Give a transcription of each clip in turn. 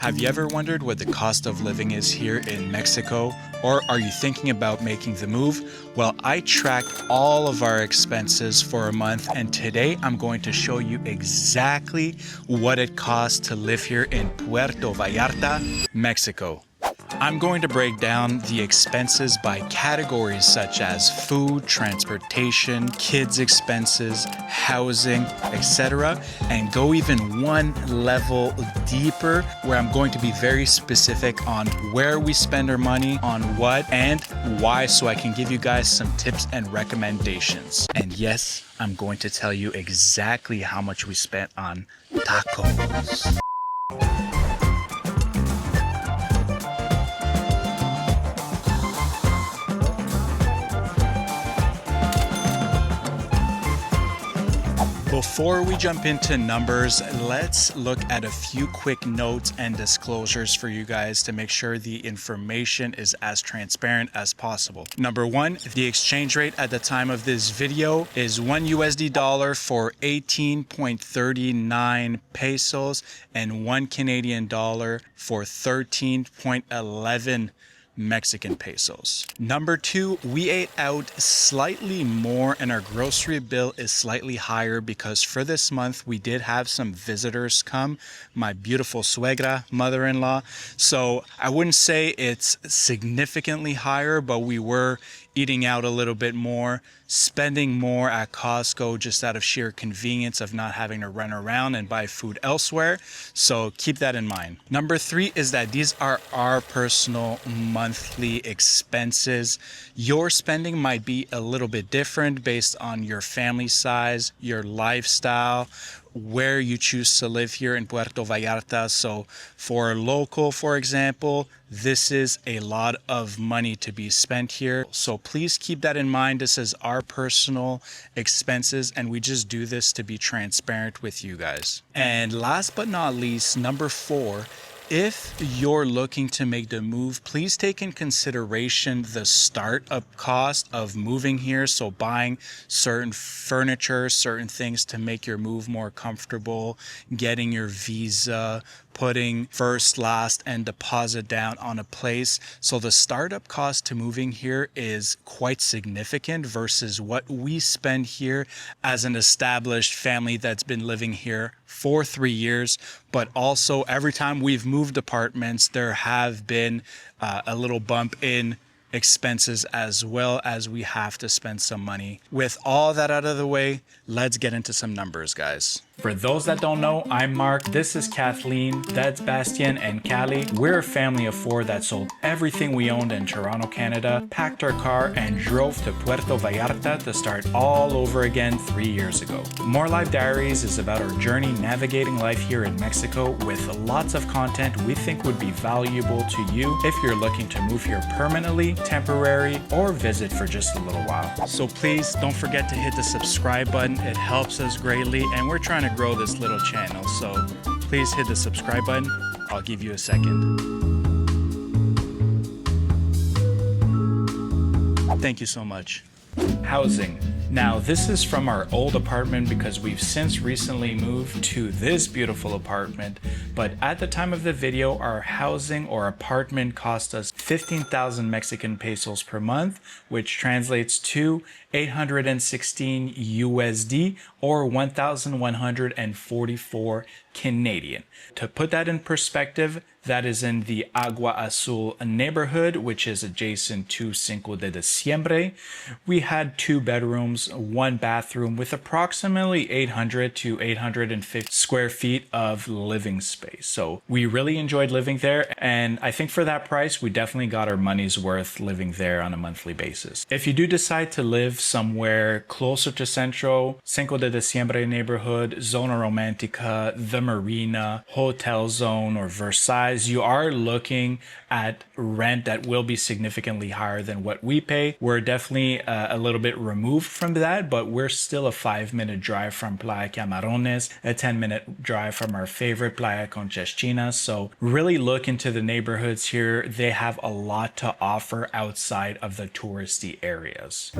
Have you ever wondered what the cost of living is here in Mexico? Or are you thinking about making the move? Well, I tracked all of our expenses for a month, and today I'm going to show you exactly what it costs to live here in Puerto Vallarta, Mexico. I'm going to break down the expenses by categories such as food, transportation, kids' expenses, housing, etc., and go even one level deeper where I'm going to be very specific on where we spend our money, on what, and why, so I can give you guys some tips and recommendations. And yes, I'm going to tell you exactly how much we spent on tacos. Before we jump into numbers, let's look at a few quick notes and disclosures for you guys to make sure the information is as transparent as possible. Number one, the exchange rate at the time of this video is $1 for 18.39 pesos and $1 Canadian for 13.11 Mexican pesos. Number two, we ate out slightly more and our grocery bill is slightly higher because for this month we did have some visitors come, my beautiful suegra, mother-in-law. So I wouldn't say it's significantly higher, but we were eating out a little bit more, spending more at Costco just out of sheer convenience of not having to run around and buy food elsewhere. So keep that in mind. Number three is that these are our personal monthly expenses. Your spending might be a little bit different based on your family size, your lifestyle, where you choose to live here in Puerto Vallarta. So for a local, for example, this is a lot of money to be spent here. So please keep that in mind. This is our personal expenses, and we just do this to be transparent with you guys. And last but not least, number four, if you're looking to make the move, please take in consideration the startup cost of moving here. So buying certain furniture, certain things to make your move more comfortable, getting your visa, putting first, last, and deposit down on a place. So the startup cost to moving here is quite significant versus what we spend here as an established family that's been living here for 3 years. But also every time we've moved apartments, there have been a little bump in expenses as well, as we have to spend some money. With all that out of the way, let's get into some numbers, guys. For those that don't know, I'm Mark, this is Kathleen, that's Bastien and Callie. We're a family of four that sold everything we owned in Toronto, Canada, packed our car, and drove to Puerto Vallarta to start all over again 3 years ago. More Life Diaries is about our journey navigating life here in Mexico with lots of content we think would be valuable to you if you're looking to move here permanently, temporary, or visit for just a little while. So please don't forget to hit the subscribe button. It helps us greatly, and we're trying to grow this little channel, so please hit the subscribe button. I'll give you a second. Thank you so much. Housing. Now, this is from our old apartment because we've since recently moved to this beautiful apartment, but at the time of the video, our housing or apartment cost us 15,000 Mexican pesos per month, which translates to 816 USD or 1,144 Canadian. To put that in perspective, that is in the Agua Azul neighborhood, which is adjacent to Cinco de Diciembre. We had 2 bedrooms, 1 bathroom with approximately 800 to 850 square feet of living space. So we really enjoyed living there, and I think for that price, we definitely got our money's worth living there on a monthly basis. If you do decide to live somewhere closer to Centro, Cinco de Diciembre neighborhood, Zona Romantica, the Marina, Hotel Zone, or Versailles, you are looking at rent that will be significantly higher than what we pay. We're definitely a little bit removed from that, but we're still a 5-minute drive from Playa Camarones, a 10-minute drive from our favorite Playa Concheschinas. So really look into the neighborhoods here. They have a lot to offer outside of the touristy areas.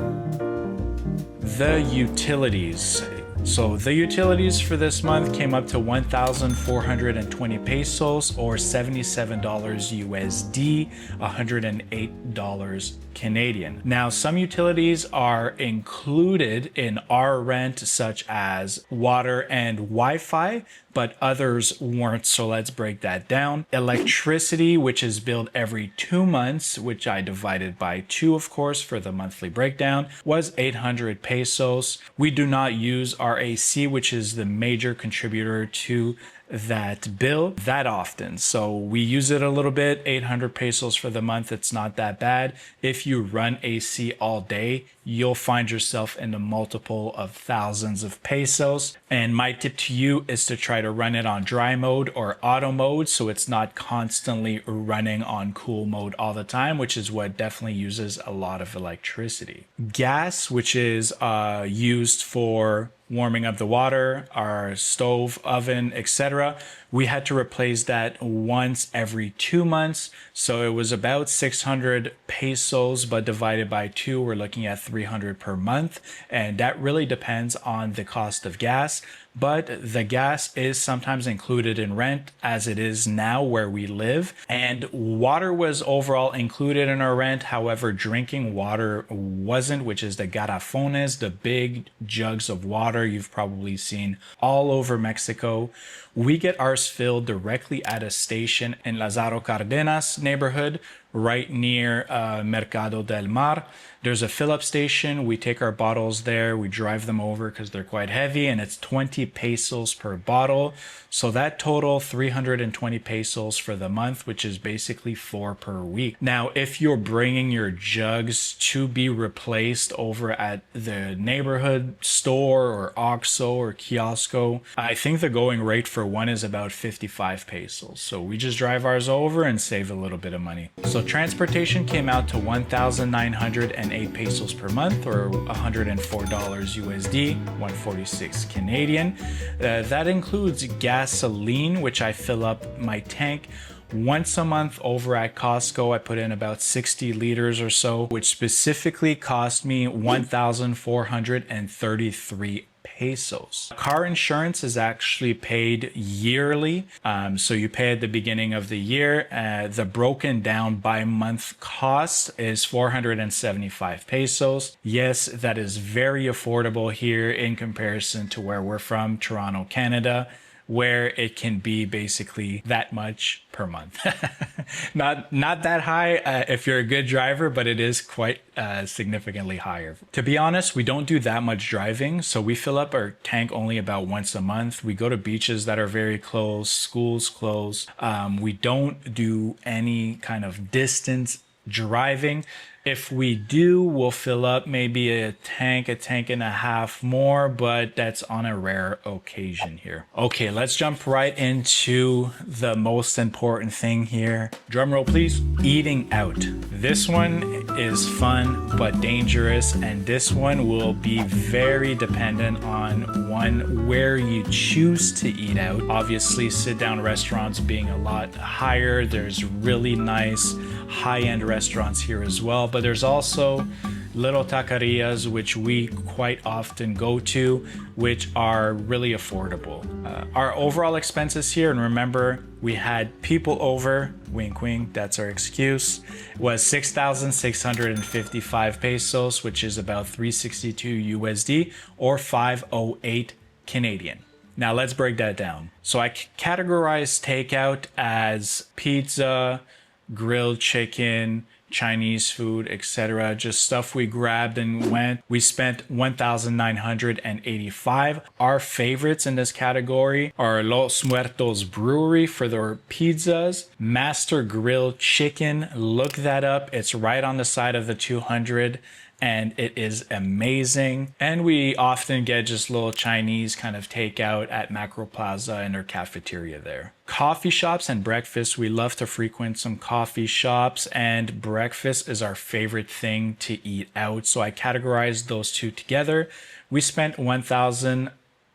The utilities. So the utilities for this month came up to 1,420 pesos or $77 USD, $108 Canadian. Now, some utilities are included in our rent, such as water and Wi-Fi, but others weren't, so let's break that down. Electricity, which is billed every 2 months, which I divided by 2, of course, for the monthly breakdown, was 800 pesos. We do not use our AC, which is the major contributor to that bill, that often. So we use it a little bit, 800 pesos for the month. It's not that bad. If you run AC all day, you'll find yourself in a multiple of thousands of pesos. And my tip to you is to try to run it on dry mode or auto mode, so it's not constantly running on cool mode all the time, which is what definitely uses a lot of electricity. Gas, which is used for warming up the water, our stove, oven, etc. We had to replace that once every 2 months. So it was about 600 pesos, but divided by 2, we're looking at 300 per month. And that really depends on the cost of gas. But the gas is sometimes included in rent, as it is now where we live. And water was overall included in our rent. However, drinking water wasn't, which is the garrafones, the big jugs of water you've probably seen all over Mexico. We get ours filled directly at a station in Lázaro Cárdenas neighborhood, right near Mercado del Mar. There's a fill-up station. We take our bottles there. We drive them over because they're quite heavy, and it's 20 pesos per bottle. So that total 320 pesos for the month, which is basically 4 per week. Now, if you're bringing your jugs to be replaced over at the neighborhood store or OXXO or Kiosco, I think the going rate for one is about 55 pesos. So we just drive ours over and save a little bit of money. So transportation came out to 1,908 pesos per month, or $104 USD, 146 Canadian. That includes gasoline, which I fill up my tank once a month over at Costco. I put in about 60 liters or so, which specifically cost me 1,433 pesos. Car insurance is actually paid yearly. So you pay at the beginning of the year. The broken down by month cost is 475 pesos. Yes, that is very affordable here in comparison to where we're from, Toronto, Canada, where it can be basically that much per month. not that high if you're a good driver, but it is quite significantly higher. To be honest, we don't do that much driving, so we fill up our tank only about once a month. We go to beaches that are very close, schools close. We don't do any kind of distance driving. If we do, we'll fill up maybe a tank and a half more, but that's on a rare occasion here. Okay, let's jump right into the most important thing here. Drum roll, please. Eating out. This one is fun but dangerous, and this one will be very dependent on where you choose to eat out. Obviously, sit-down restaurants being a lot higher. There's really nice high-end restaurants here as well, but there's also little taquerias, which we quite often go to, which are really affordable. Our overall expenses here, and remember, we had people over, wink wink, that's our excuse, was 6,655 pesos, which is about 362 USD or 508 Canadian. Now let's break that down. So I categorize takeout as pizza, grilled chicken, Chinese food, etc. Just stuff we grabbed and went. We spent 1,985. Our favorites in this category are Los Muertos Brewery for their pizzas, Master Grilled Chicken. Look that up. It's right on the side of the 200. And it is amazing. And we often get just little Chinese kind of takeout at Macro Plaza and their cafeteria there. Coffee shops and breakfast. We love to frequent some coffee shops, and breakfast is our favorite thing to eat out. So I categorized those two together. We spent 1,010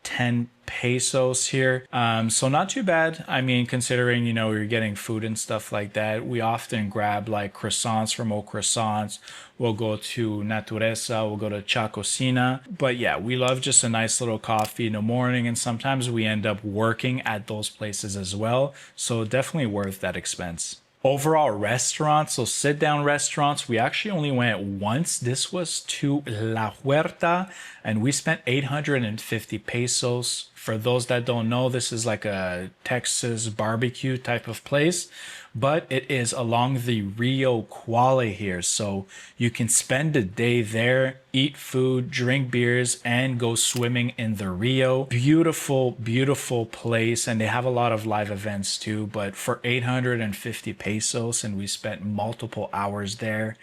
10 pesos here. So not too bad. I mean, considering, you know, you're getting food and stuff like that, we often grab like croissants from O Croissants. We'll go to Natureza, we'll go to Chacosina. But yeah, we love just a nice little coffee in the morning, and sometimes we end up working at those places as well. So definitely worth that expense. Overall restaurants, so sit down restaurants, we actually only went once. This was to La Huerta, and we spent 850 pesos. For those that don't know, this is like a Texas barbecue type of place, but it is along the Rio Quale here. So you can spend a day there, eat food, drink beers, and go swimming in the Rio. Beautiful, beautiful place. And they have a lot of live events too. But for 850 pesos, and we spent multiple hours there,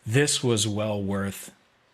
this was well worth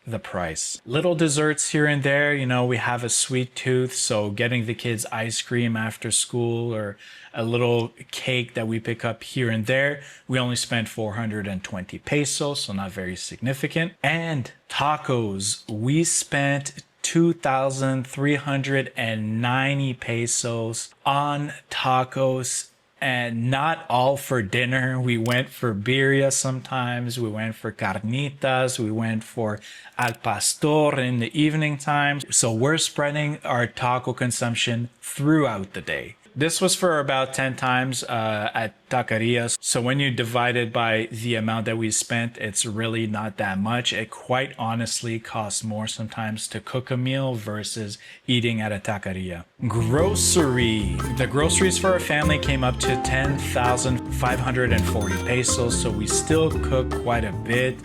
the price. Little desserts here and there, you know, we have a sweet tooth, so getting the kids ice cream after school or a little cake that we pick up here and there, we only spent 420 pesos, so not very significant. And tacos, we spent 2,390 pesos on tacos. And not all for dinner. We went for birria sometimes. We went for carnitas. We went for al pastor in the evening time. So we're spreading our taco consumption throughout the day. This was for about 10 times at taquerias. So when you divide it by the amount that we spent, it's really not that much. It quite honestly costs more sometimes to cook a meal versus eating at a taqueria. Grocery. The groceries for our family came up to 10,540 pesos. So we still cook quite a bit.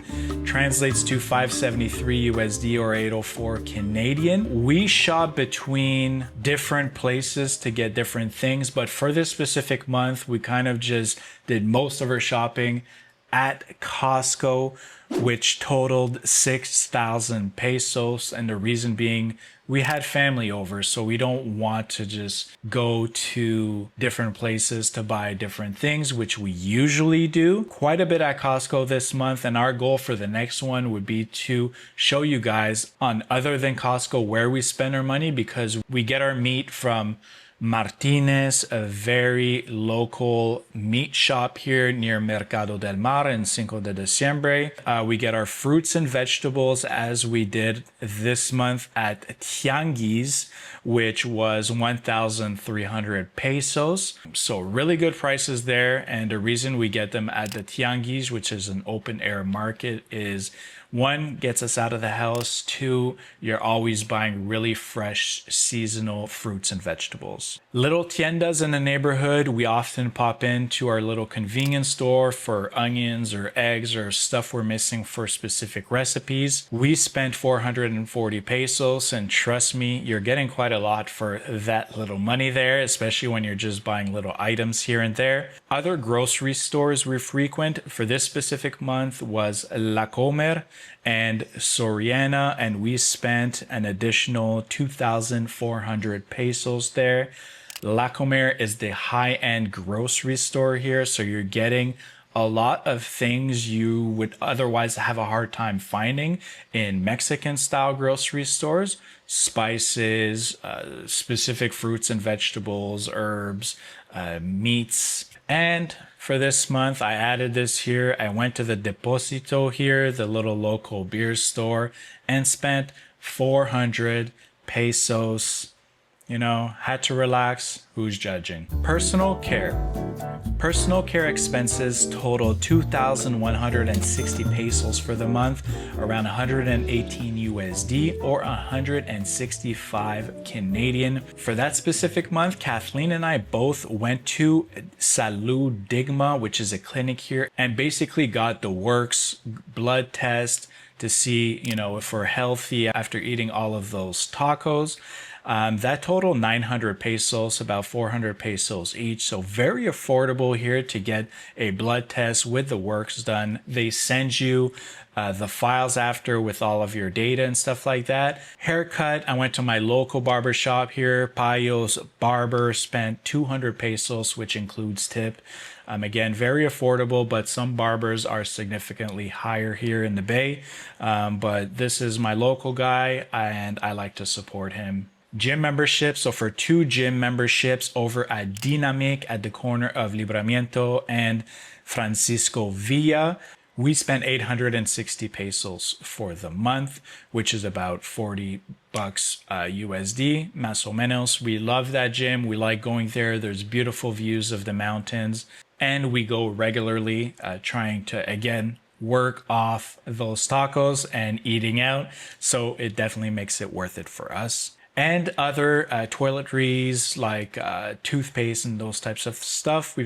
Translates to 573 USD or 804 Canadian. We shop between different places to get different things, but for this specific month, we kind of just did most of our shopping at Costco, which totaled 6,000 pesos. And the reason being, we had family over, so we don't want to just go to different places to buy different things, which we usually do. Quite a bit at Costco this month, and our goal for the next one would be to show you guys on other than Costco where we spend our money, because we get our meat from Martinez, a very local meat shop here near Mercado del Mar in Cinco de Diciembre. We get our fruits and vegetables as we did this month at Tianguis, which was 1,300 pesos. So really good prices there. And the reason we get them at the Tianguis, which is an open air market, is one, gets us out of the house. Two, you're always buying really fresh seasonal fruits and vegetables. Little tiendas in the neighborhood, we often pop into our little convenience store for onions or eggs or stuff we're missing for specific recipes. We spent 440 pesos, and trust me, you're getting quite a lot for that little money there, especially when you're just buying little items here and there. Other grocery stores we frequent for this specific month was La Comer and Soriana, and we spent an additional 2,400 pesos there. La Comer is the high-end grocery store here, so you're getting a lot of things you would otherwise have a hard time finding in Mexican-style grocery stores. Spices, specific fruits and vegetables, herbs, meats. And for this month, I added this here. I went to the Deposito here, the little local beer store, and spent 400 pesos. You know, had to relax. Who's judging? Personal care. Personal care expenses totaled 2,160 pesos for the month, around 118 USD or 165 Canadian. For that specific month, Kathleen and I both went to Salud Digma, which is a clinic here, and basically got the works blood test to see, you know, if we're healthy after eating all of those tacos. That totaled 900 pesos, about 400 pesos each. So very affordable here to get a blood test with the works done. They send you the files after with all of your data and stuff like that. Haircut, I went to my local barber shop here, Payo's Barber, spent 200 pesos, which includes tip. Again, very affordable, but some barbers are significantly higher here in the Bay. But this is my local guy, and I like to support him. Gym memberships. So for 2 gym memberships over at Dinamic at the corner of Libramiento and Francisco Villa, we spent 860 pesos for the month, which is about 40 bucks USD, más o menos. We love that gym. We like going there. There's beautiful views of the mountains, and we go regularly, trying to, again, work off those tacos and eating out. So it definitely makes it worth it for us. And other toiletries like toothpaste and those types of stuff,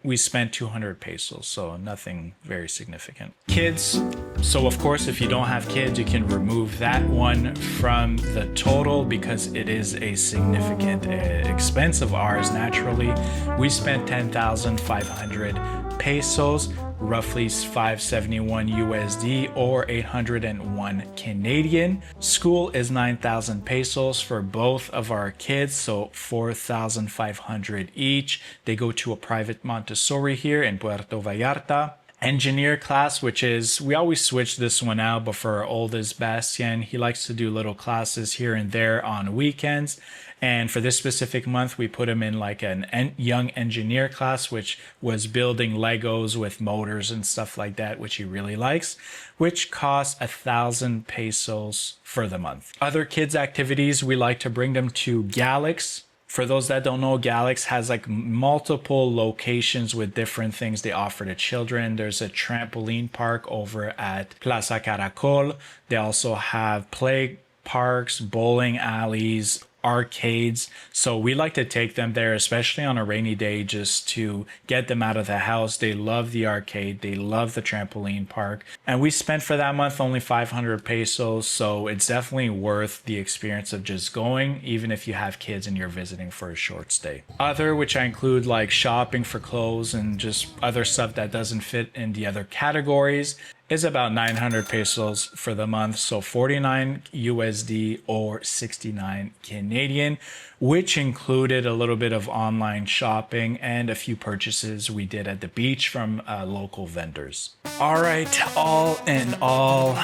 we spent 200 pesos, so nothing very significant. Kids, so of course, if you don't have kids, you can remove that one from the total because it is a significant expense of ours naturally. We spent 10,500 pesos, roughly 571 USD or 801 Canadian. School is 9,000 pesos for both of our kids, so 4,500 each. They go to a private Montessori here in Puerto Vallarta. Engineer class, which is, we always switch this one out, but for our oldest Bastian, he likes to do little classes here and there on weekends. And for this specific month, we put him in like an young engineer class, which was building Legos with motors and stuff like that, which he really likes, which costs 1,000 pesos for the month. Other kids' activities, we like to bring them to Galax. For those that don't know, Galax has like multiple locations with different things they offer to children. There's a trampoline park over at Plaza Caracol. They also have play parks, bowling alleys, arcades. So we like to take them there, especially on a rainy day, just to get them out of the house. They love the arcade. They love the trampoline park. And we spent for that month only 500 pesos. So it's definitely worth the experience of just going, even if you have kids and you're visiting for a short stay. Other, which I include like shopping for clothes and just other stuff that doesn't fit in the other categories, is about 900 pesos for the month, so 49 USD or 69 Canadian, which included a little bit of online shopping and a few purchases we did at the beach from local vendors. All right, all in all,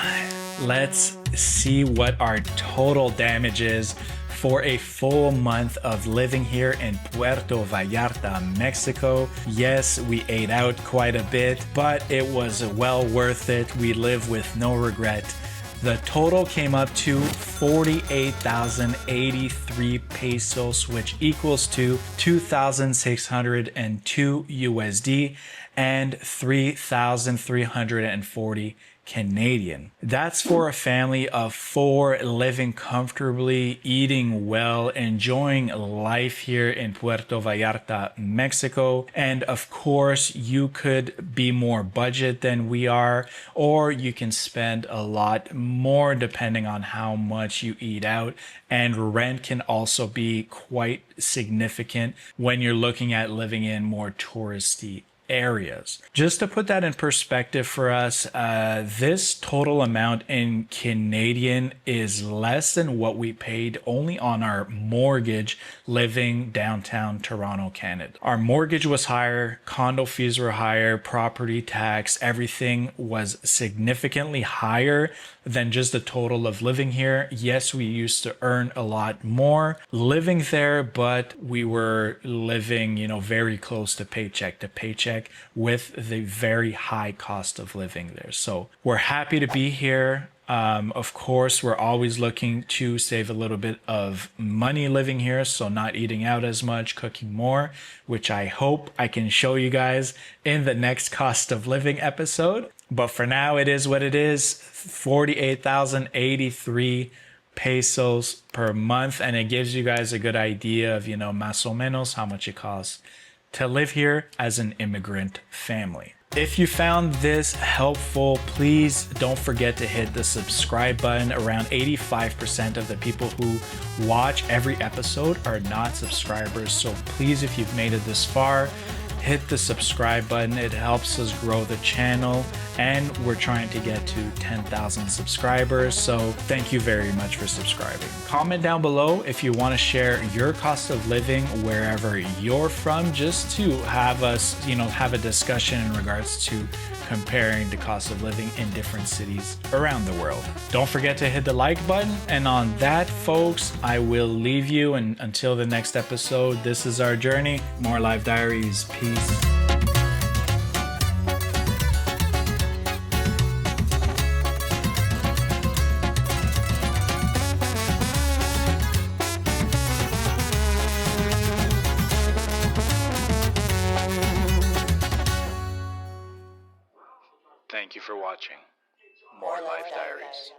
let's see what our total damage is for a full month of living here in Puerto Vallarta, Mexico. Yes, we ate out quite a bit, but it was well worth it. We live with no regret. The total came up to 48,083 pesos, which equals to 2,602 USD and 3,340 Canadian. That's for a family of 4 living comfortably, eating well, enjoying life here in Puerto Vallarta, Mexico. And of course, you could be more budget than we are, or you can spend a lot more depending on how much you eat out. And rent can also be quite significant when you're looking at living in more touristy areas. Just to put that in perspective for us, this total amount in Canadian is less than what we paid only on our mortgage living downtown Toronto, Canada. Our mortgage was higher, condo fees were higher, property tax, everything was significantly higher than just the total of living here. Yes, we used to earn a lot more living there, but we were living, very close to paycheck with the very high cost of living there. So we're happy to be here. Of course, we're always looking to save a little bit of money living here, so not eating out as much, cooking more, which I hope I can show you guys in the next cost of living episode. But for now, it is what it is, 48,083 pesos per month, and it gives you guys a good idea of, más o menos how much it costs to live here as an immigrant family. If you found this helpful, please don't forget to hit the subscribe button. Around 85% of the people who watch every episode are not subscribers. So please, if you've made it this far, hit the subscribe button. It helps us grow the channel, and we're trying to get to 10,000 subscribers. So thank you very much for subscribing. Comment down below if you want to share your cost of living wherever you're from, just to have us, have a discussion in regards to comparing the cost of living in different cities around the world. Don't forget to hit the like button. And on that, folks, I will leave you. And until the next episode, this is our journey. More Life Diaries. Peace. Thank you for watching More Life Diaries.